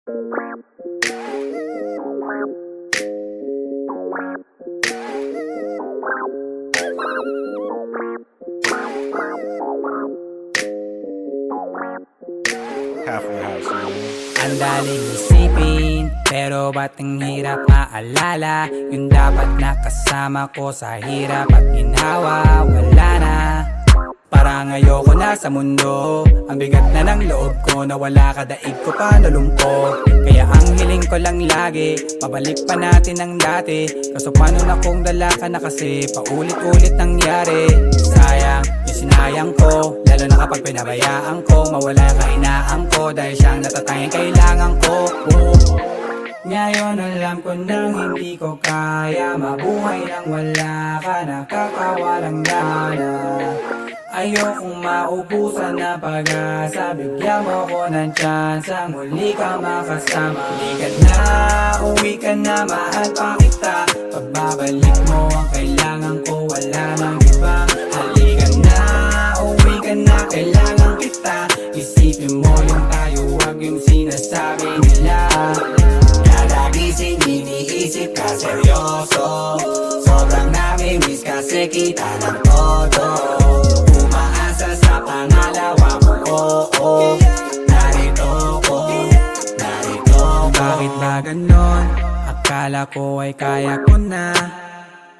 Ang daling isipin, pero ba't ang hirap maalala? Yung dapat nakasama ko sa hirap at ginhawa, wala na. Parang ayoko na sa mundo, ang bigat na ng loob ko, nawala ka, daig ko pa nalumpo. Kaya ang hiling ko lang lagi, pabalik pa natin ang dati. Kaso paano na kung dala ka na kasi paulit-ulit nangyari. Sayang yung sinayang ko, lalo na kapag pinabayaan ko. Mawala ka inaam ko, dahil siyang natatanging kailangan ko. Ngayon alam ko nang hindi ko kaya mabuhay nang wala ka, nakakawalang gana. Ayokong maubusan na pag-asa, bigyan mo ko ng tsansa, muli ka makasama. Halika na, uwi ka na, mahal pa kita. Pagbabalik mo ang kailangan ko, wala nang iba. Halika na, uwi ka na, kailangan kita. Isipin mo yung tayo, wag yung sinasabi nila. Kada gising iniisip ka seryoso, sobrang nami-miss kasi kita ng todo. Sa pangalawa mo, oh. Narito ko. Bakit ba ganon? Akala ko ay kaya ko na.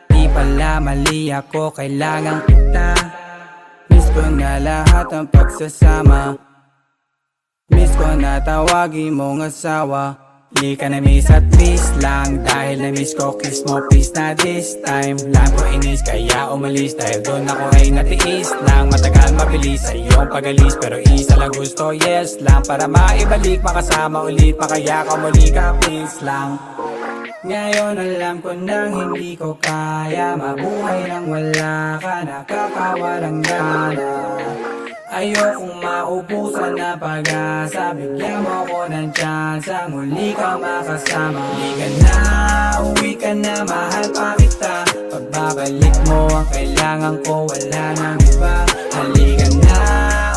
Di pala mali ako, kailangan kita. Miss ko na lahat ng pagsasama. Miss ko na tawagin mong asawa. Di ka na miss at miss lang, dahil na miss ko kiss mo please na this time. Lang ko inis kaya umalis, dahil doon ako ay natiis lang. Matagal mabilis sa iyong pag-alis, pero isa lang gusto, yes lang. Para maibalik makasama ulit, makaya ka muli ka please lang. Ngayon alam ko nang hindi ko kaya mabuhay nang wala ka, nakakawalang gana. Ayokong maubusan na pag-asa, bigyan mo ko ng tsansa, muli ka makasama. Halika na, uwi ka na, mahal pa kita. Pagbabalik mo ang kailangan ko, wala nang iba. Halika na,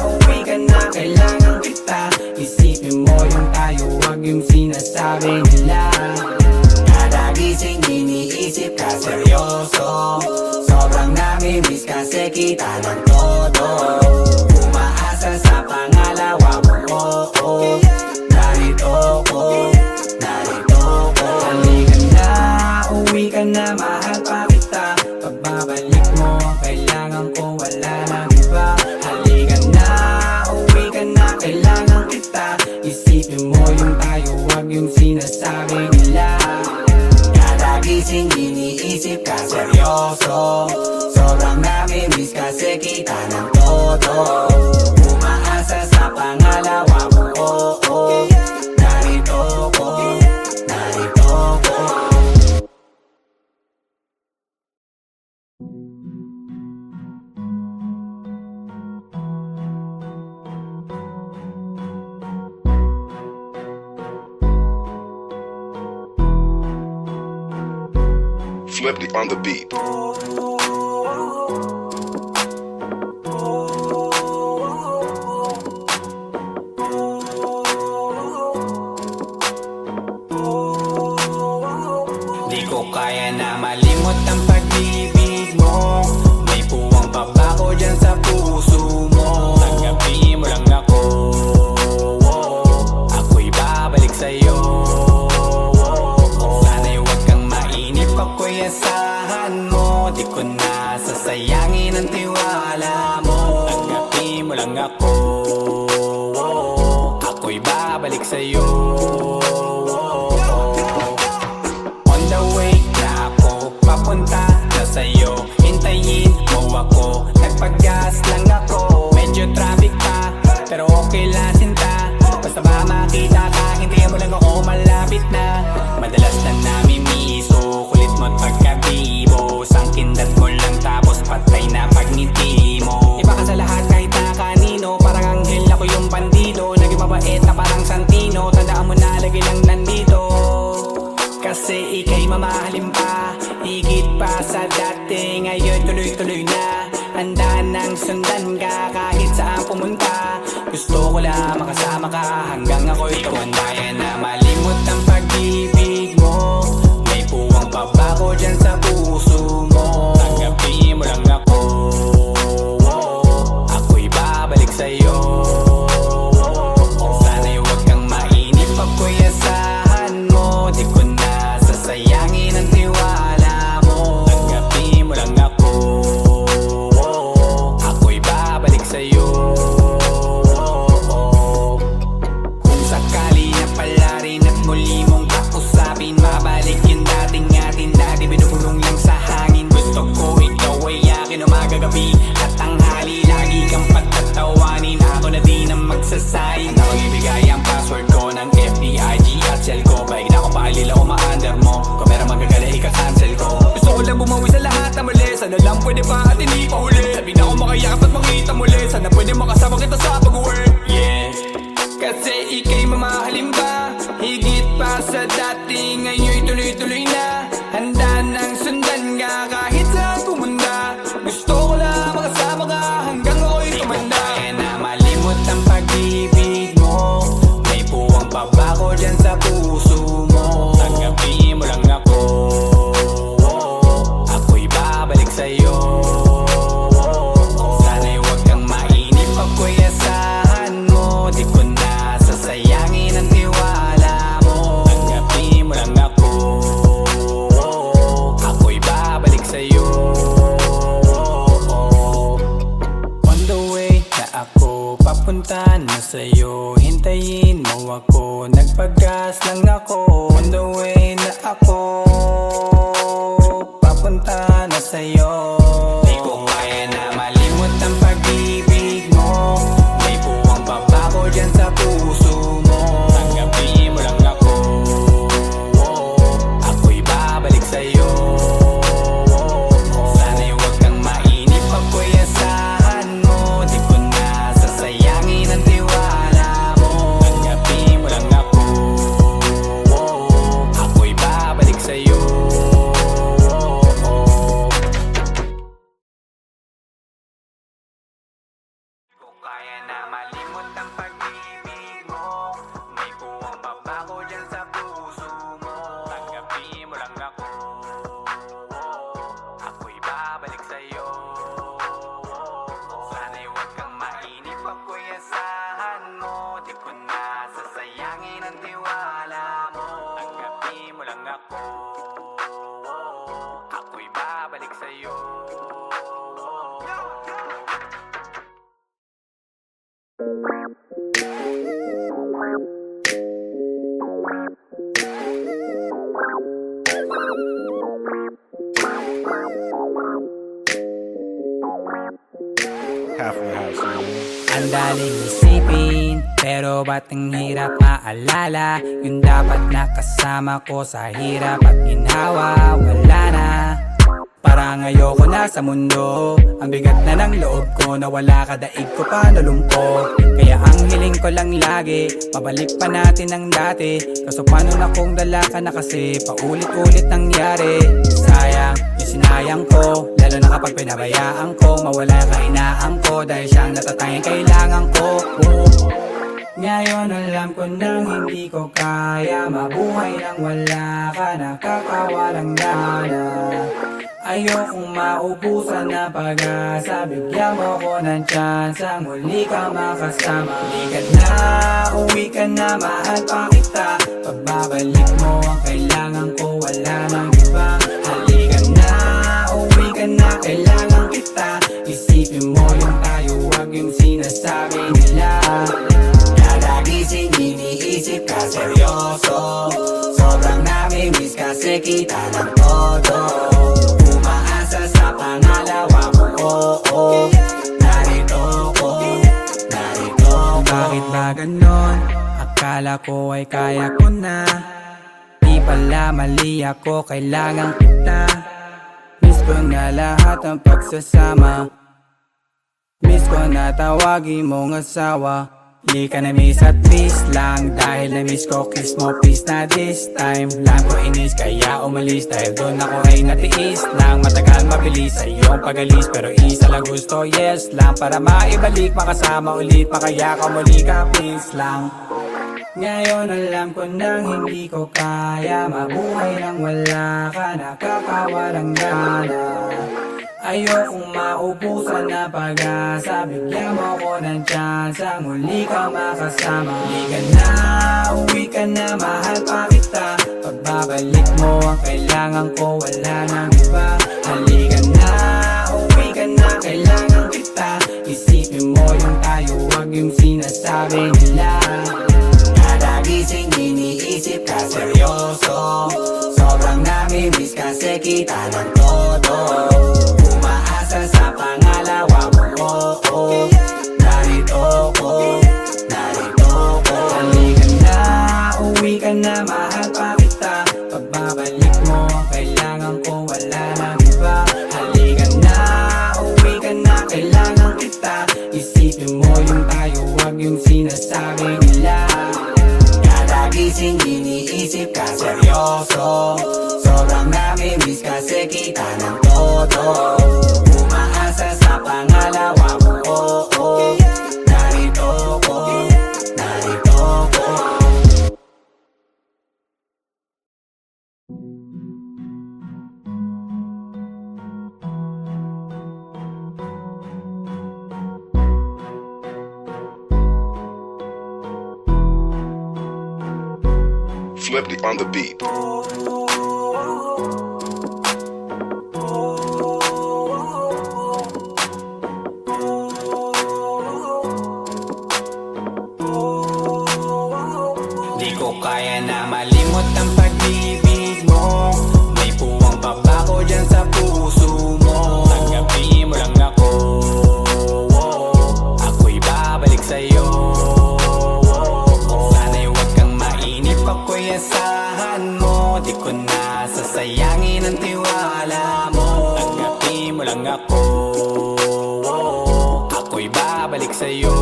uwi ka na, kailangan kita. Isipin mo yung tayo, wag yung sinasabi nila. Kada gising iniisip ka seryoso, sobrang nami-miss kasi kita ng todo. Sa pangalawa mo, oh. Narito ko. Halika na, uwi ka na, mahal pa kita. Pagbabalik mo ang kailangan ko, wala nang iba. Halika na, uwi ka na, kailangan kita. Isipin mo yung tayo, wag yung sinasabi nila. Kada gising iniisip ka seryoso, sobrang nami-miss kasi kita ng todo. Sa pangalawa mo, oh. Narito ko. Flipped on the beat. Kaya na malimot ang pag-ibig mo. May puwang pa ba ko dyan sa puso mo? Tanggapin mo lang ako, ako'y babalik sa'yo. Sana'y huwag kang mainip, ako'y asahan mo. Di ko na sasayangin ang tiwala mo. Tanggapin mo lang ako, ako'y babalik sa'yo. Papunta na sa'yo, hintayin mo ako. Nagpag-gas lang ako, medyo traffic pa, pero okay lang sinta. Basta ba makita ka, hintayin mo lang ako, malapit na. Madalas na namimiso, kulit mo't pagkabibo. Sangkindat mo lang tapos patay na pagngiti mo. Iba ka sa lahat kahit na kanino, parang anghel ako yung bandido. Naging mabait na parang Santino, tandaan mo na lagi lang nandito. Kasi ika'y mamahalin pa, higit pa sa dati. Ngayon tuloy-tuloy na, handa nang sundan ka kahit saan pumunta. Gusto Gusto ko lang makasama ka hanggang ako'y tumanda. Yan na malimot ang pag-ibig mo. May puwang pabago dyan sa puso mo. Tanggapin mo lang ako, ako'y babalik sa'yo. Sana'y huwag kang mainip, ako'y asahan mo. Di ko na sasayangin ang tiwala mo. Tanggapin mo lang ako, ako'y babalik sa'yo. Kung sakali na pala rin at muli mong kausapin, mabalik yung dating atin na di binubulong lang sa hangin. Gusto ko ikaw ay akin umagabi at tanghali. Lagi kang patatawanin, ako na din ang magsasayin. Na magbibigay ang password ko ng FBIG at cell ko. Baik na ako paalila o ma-under mo. Kung meron magagala, ika-cancel ko. Gusto ko lang bumawi sa lahat na mali. Sana lang pwede pa at hindi pa huli. Sabi na ako makayakap at makita muli. Sana pwede makasama kita sa pag-work. Yeah, kasi ika'y mamahalin ba? Higit pa sa dati, ngayon'y tuloy-tuloy na. Handa nang sundan ka kahit saan pumunta. Gusto ko lang makasama ka hanggang ako'y tumanda. Kaya na malimot ang pag-ibig mo. May puwang pabago dyan sa puso mo. Tanggapin mo lang ako, ako'y babalik sa'yo. Sana'y huwag kang mainip, ako'y asahan mo. Di ko na sasayangin ang tiwala mo. Tanggapin mo lang ako, ako'y babalik sa'yo. On the way na ako papunta na sa'yo, hintayin mo ako, nagpagas lang ako. On the way na ako papunta na sa'yo. Di ko kaya na malimot ang pag-ibig mo. May puwang pabago dyan sa puso mo. Tanggapin mo lang ako, ako'y babalik sa'yo. Sana'y huwag kang mainip, ako'y asahan mo. Di ko na sasayangin ang tiwala mo. Tanggapin mo lang ako, ako'y babalik sa'yo. Kung kaya na malimot ang pag-ibig mo. May puwang pabago dyan sa puso mo. Tanggapin mo lang ako, ako'y babalik sa'yo. Sana'y huwag kang mainip, ako'y asahan mo. Di ko na sasayangin ang tiwala mo. Tanggapin mo lang ako, ako'y babalik sa'yo. Half and half, man. Ang daling isipin, pero ba't ang hirap maalala? Yung dapat nakasama ko sa hirap at ginhawa, wala na. Parang ayoko na sa mundo. Ang bigat na ng loob ko, nawala ka, daig ko pa nalumpo. Kaya ang hiling ko lang lagi, pabalik pa natin ang dati. Kaso paano na kung dala ka na kasi paulit-ulit nangyari. Sayang, yung sinayang ko, lalo na kapag pinabayaan ko. Mawala ka inaan ko, dahil siyang natatanging kailangan ko. Ngayon alam ko nang hindi ko kaya mabuhay nang wala ka, nakakawalang gana. Ayokong maubusan na pag-asa, bigyan mo ko ng tsansa, muli ka makasama. Halika na, uwi ka na, mahal pa kita. Pagbabalik mo ang kailangan ko, wala nang iba. Halika na, uwi ka na, kailangan kita. Isipin mo yung tayo, wag yung sinasabi nila. Kada gising iniisip ka seryoso, sobrang nami-miss kasi kita ng todo. Umaasa sa pangalawa mo, oo. Narito ko, narito ko. Bakit ba ganon? Akala ko ay kaya ko na. Di pala mali ako, kailangan kita. Miss ko na lahat ng pagsasama. Miss ko na tawagin mong asawa. Di ka na miss at please lang. Dahil na miss ko, kiss mo please na this time. Lang ko inis kaya umalis. Dahil doon ako ay natiis lang. Matagal mabilis sa iyong pagalis, pero isa lang gusto, yes lang. Para maibalik, makasama ulit, makaya ka muli ka please lang. Ngayon alam ko nang hindi ko kaya mabuhay nang wala ka, nakakawalang gana. Ayokong maubusan na pag-asa, bigyan mo ko ng tsansa, muli ka makasama. Uwi ka na, uwi ka na, mahal pa kita. Pagbabalik mo ang kailangan ko, wala nang iba. Halika na, uwi ka na, kailangan kita. Isipin mo yung tayo, wag yung sinasabi nila. Kada gising iniisip ka seryoso, sobrang nami-miss kasi kita ng todo. Umaasa sa pangalawa mo, oh, oh. Narito ko, narito ko. Halika na, uwi ka na, mahal pa kita. Pagbabalik mo ang kailangan ko, wala nang iba. Halika na, uwi ka na, kailangan kita. Isipin mo yung tayo, wag yung sinasabi nila. Kada gising iniisip ka seryoso, sobrang nami-miss kasi kita ng todo. Umaasa sa pangalawa mo, oh, oh. Narito ko, narito ko. Flipped on the beat. Di ko kaya na malimot ang pag-ibig mo. May puwang pa ba ko dyan sa puso mo? Tanggapin mo lang ako, ako'y babalik sa'yo. Sana'y huwag kang mainip, ako'y asahan mo. Di ko na sasayangin ang tiwala mo. Tanggapin mo lang ako, ako'y babalik sa'yo.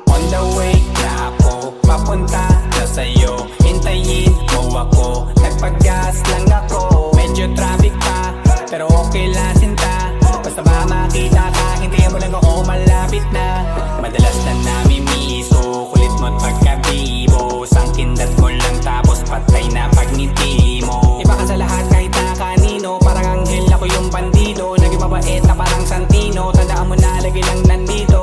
On the way na ako, papunta na sa'yo. Hintayin mo ako, nagpag-gas lang ako. Medyo traffic pa, pero okay lang sinta. Basta ba makita ka, hintayin mo lang ako, malapit na. Madalas na namimiso, kulit mo't pagkabibo. Sangkindat mo lang tapos patay na pagngiti mo. Iba ka sa lahat kahit na kanino, parang anghel ako yung bandido. Naging mabait na parang Santino, tandaan mo na lagi lang nandito.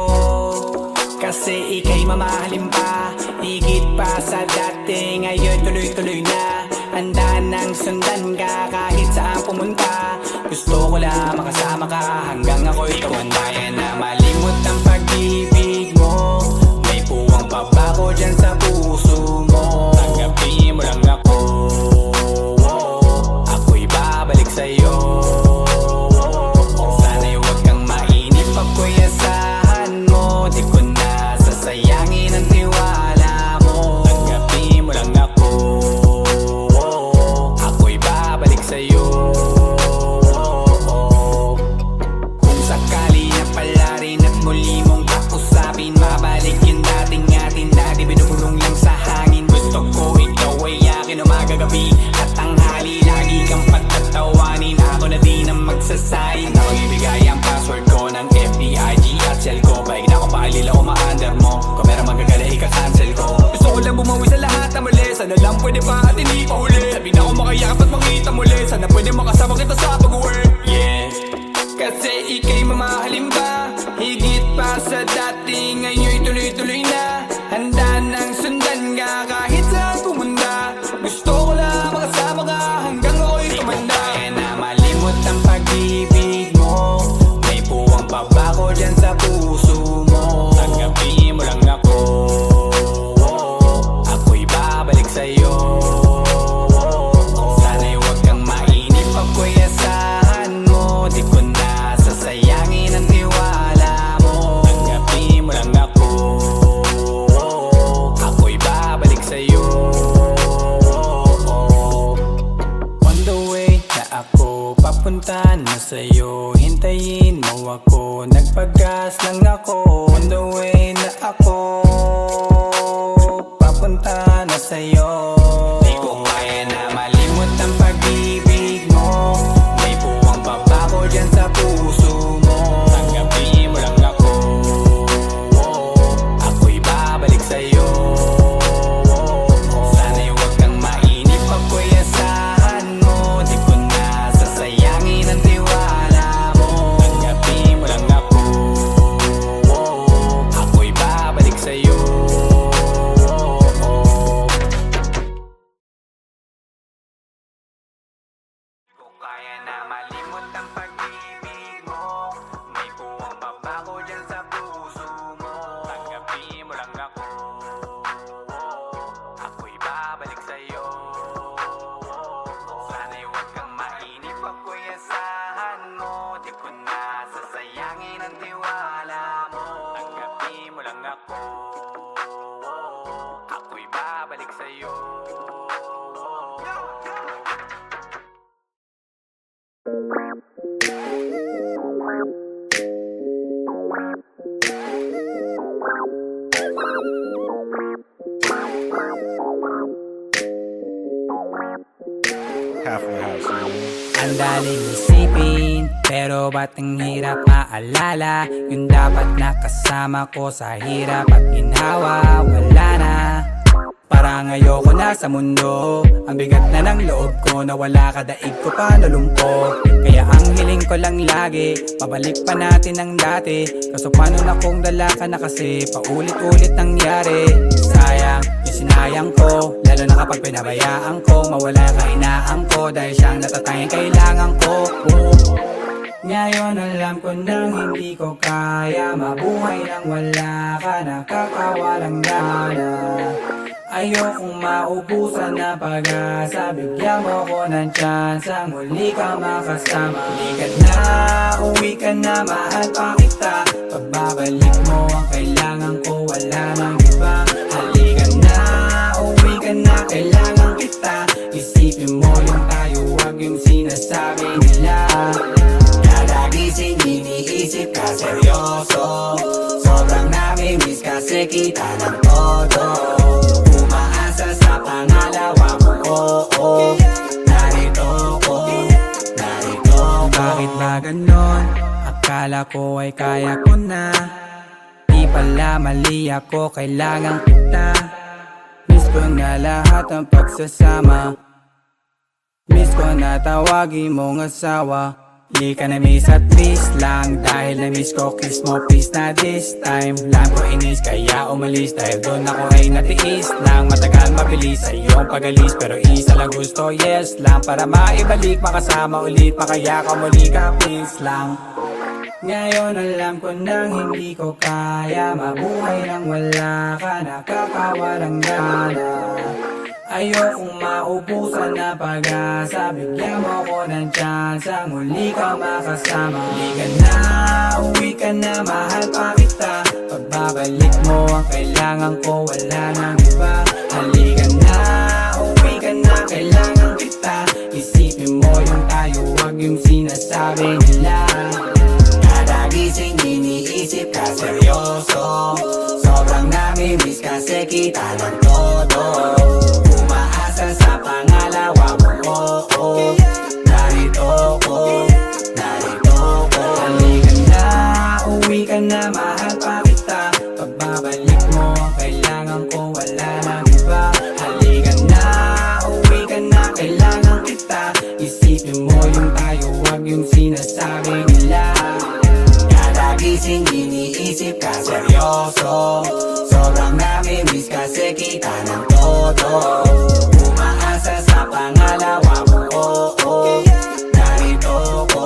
Kasi ika'y mamahalin pa, higit pa sa dati. Ngayon tuloy-tuloy na, handa nang sundan ka kahit saan pumunta. Gusto ko lang makasama ka hanggang ako'y tumanda. Kaya na malimot ang pag-ibig mo. May puwang pa ba ko dyan sa puso mo? Tanggapin mo lang ako, ako'y babalik sa'yo. Sana'y huwag kang mainip, ako'y asahan mo. Di ko na sasayangin ang tiwala mo. Tanggapin mo lang ako, ako'y babalik sa'yo. Kung sakali na pala rin at muli mong kausapin, mabalik yung dating atin na di binubulong lang sa hangin. Gusto ko ikaw ay akin umagagabi at tanghali. Lagi kang pagtatawanin, ako na din ang magsasayin. Na magbibigay ang password ko ng FBIG at cell ko. Baig na akong paalila o ma-under mo. Kung meron magagala, ika-cancel ko. Gusto ko lang bumawi sa lahat na mali. Sana lang pwede pa at hindi pa huli. Sabi na ako makayakap at makita muli. Sana pwede makasama kita sa pag-work, yeah. Kasi ika'y mamahalin pa, higit pa sa dati. Ngayon'y tuloy-tuloy na, handa nang sundan ka kahit saan pumunta. Gusto ko lang makasama ka hanggang ako'y tumanda. Kaya na malimot ang pag-ibig mo. May puwang pa ba ko dyan sa puso mo? Tanggapin mo lang ako, ako'y babalik sa'yo. Sana'y huwag kang mainip, ako'y asahan mo. Di ko na sasayangin ang tiwala mo. Tanggapin mo lang ako, ako'y babalik sa'yo. On the way na ako, papunta na sa'yo. Hintayin mo ako, nagpagas lang ako. On the way na ako, papunta na sa'yo. Di ko kaya na malimot ang pag-ibig mo. May buwang baba ko dyan sa puso mo. Tanggapin mo lang ako, ako'y babalik sa'yo. Sana'y huwag kang mainip, ako'y asahan mo. Di ko na sasayangin ang tiwala mo. Tanggapin mo lang ako, ako'y babalik sa'yo. Kaya na malimot ang pag-ibig mo. May buwang baba ko dyan sa puso mo. Tanggapin mo lang ako, ako'y babalik sa'yo. Sana'y huwag kang mainip, ako'y asahan mo. Di ko na sasayangin ang tiwala mo. Tanggapin mo lang ako, ako'y babalik sa'yo. Halfway house, man. Ang daling isipin, pero ba't ang hirap maalala? Yung dapat nakasama ko sa hirap at ginhawa, wala na. Parang ayoko na sa mundo, ang bigat na ng loob ko, nawala ka, daig ko pa nalumpo. Kaya ang hiling ko lang lagi, mabalik pa natin ang dati. Kaso paano na kung dala ka na kasi paulit-ulit nangyari. Sayang, yung sinayang ko, lalo na kapag pinabayaan ko. Mawala ka inaan ko, dahil siyang natatayang kailangan ko. Ngayon alam ko nang hindi ko kaya mabuhay nang wala ka, nakakawalang gana. Ayokong maubusan na pag-asa, bigyan mo ko ng chance ang muli ka makasama. Uwi ka na, mahal pa kita. Pagbabalik mo ang kailangan ko, wala nang iba. Halika na, uwi ka na, kailangan kita. Isipin mo yung tayo, wag yung sinasabi nila. Kada gising iniisip ka seryoso, sobrang nami-miss kasi kita ng todo. Umaasa sa pangalawa mo, oo. Narito ko. Bakit ba ganon? Akala ko ay kaya ko na. Di pala mali ako, kailangan kita. Miss ko na lahat ng pagsasama. Miss ko na tawagin mong asawa. Di ka na miss at peace lang, dahil na miss ko kiss mo please na this time. Lang ko inis kaya umalis, dahil doon ako ay natiis lang. Matagal mabilis sa iyong pag-alis, pero isa lang gusto, yes lang. Para maibalik, makasama ulit, makaya ka muli ka please lang. Ngayon alam ko nang hindi ko kaya mabuhay nang wala ka, nakakawalang gana. Ayokong maubusan na pag-asa, bigyan mo ko ng chance ang muli ka makasama. Halika na, uwi ka na, mahal pa kita. Pagbabalik mo ang kailangan ko, wala nang iba. Halika na, uwi ka na, kailangan kita. Isipin mo yung tayo, wag yung sinasabi nila. Kada gising iniisip ka seryoso, sobrang nami-miss kasi kita ng todo. Umaasa sa pangalawa mo, oo. Narito ko. Halika na, uwi ka na, mahal pa kita. Pagbabalik mo ang kailangan ko, wala nang iba. Halika na, uwi ka na, kailangan kita. Isipin mo yung tayo, wag yung sinasabi nila. Kada gising iniisip ka seryoso, sobrang nami-miss kasi kita ng todo. Umaasa sa pangalawa mo, oo. Narito ko.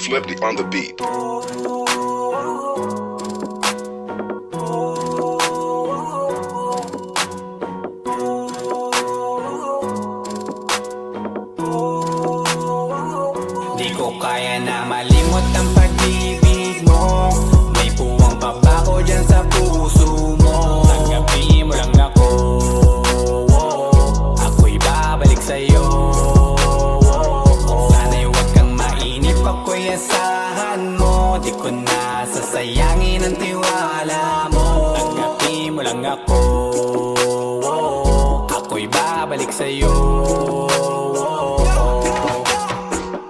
Flipped on the beat. ako. Ako'y babalik sa'yo.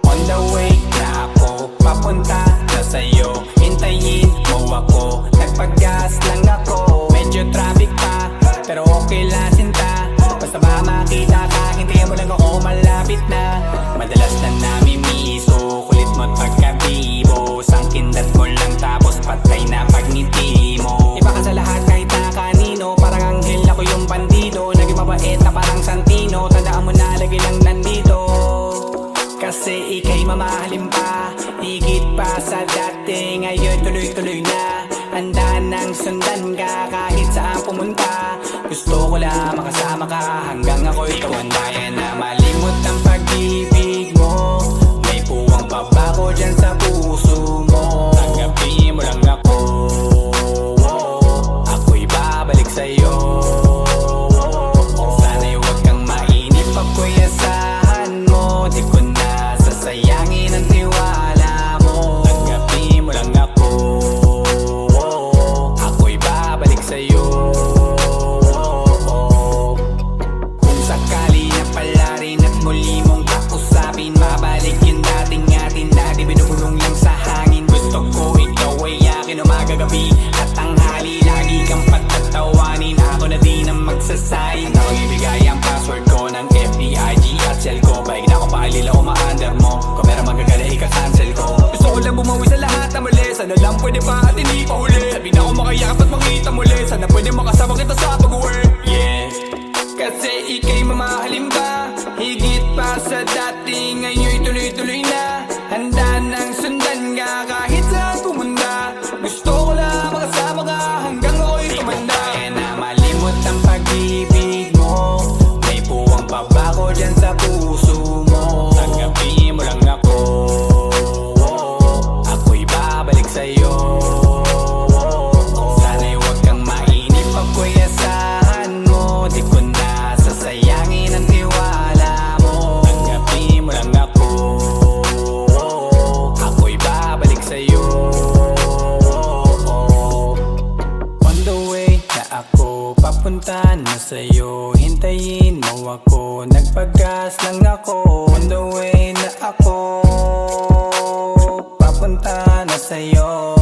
On the way na ako, papunta na sa'yo. Hintayin mo ako, nagpag-gas lang ako. Medyo traffic pa, pero okay lang sinta. Basta ba makita ka, hintayin mo lang ako, malapit na. Madalas na namimiso, kulit mo't pagkabibo. Sangkindat mo lang tapos patay na pagngiti mo. Iba ka sa lahat kahit na kanino, parang anghel ako yung bandido. Naging mabait na parang Santino, tandaan mo na lagi lang nandito. Kasi ika'y mamahalin pa, higit pa sa dati. Ngayon tuloy-tuloy na, handa nang sundan ka kahit saan pumunta. Gusto ko lang makasama ka hanggang ako'y tumanda. Kaya na malimot ang pag-ibig mo, may puwang pa ba ko dyan sa puso mo. Tanggapin mo lang ako, ako'y babalik sa'yo. Sana'y huwag kang mainip, ako'y asahan mo. Di ko na sasayangin ang tiwala mo. Tanggapin mo lang ako, ako'y babalik sa'yo. Kung sakali na pala rin at muli mong kausapin, mabalik yung dating atin na di binubulong lang sa hangin. Gusto ko ikaw ay akin umaga gabi at tanghali, lagi kang patatawanin. Ako na din ang magsasayin, ako ibigay ang password ko ng FBIG at cell ko. Paig na akong paalila o ma-under mo, kung meron magagala ika-cancel ko. Gusto ko lang bumawi sa lahat na mali, sana lang pwede pa at hindi pa huli. Sabi na ako makayakap at makita muli, sana pwede makasama kita sa pag-work. Yeah, kasi ika'y mamahalin pa, higit pa sa dati. Ngayon'y tuloy-tuloy na, handa nang sundan ka kahit saan pumunta. Gusto ko lang makasama ka hanggang ako'y tumanda. Kaya na malimot ang pag-ibig mo, may puwang pa ba ko dyan sa puso mo. Tanggapin mo lang ako, ako'y babalik sa'yo. Sana'y huwag kang mainip, ako'y asahan mo. Di ko na sasayangin ang tiwala mo. Tanggapin mo lang ako, ako'y babalik sa'yo. On the way na ako, papunta na sa'yo. Hintayin mo ako, nagpag-gas lang ako. On the way na ako, papunta na sa'yo.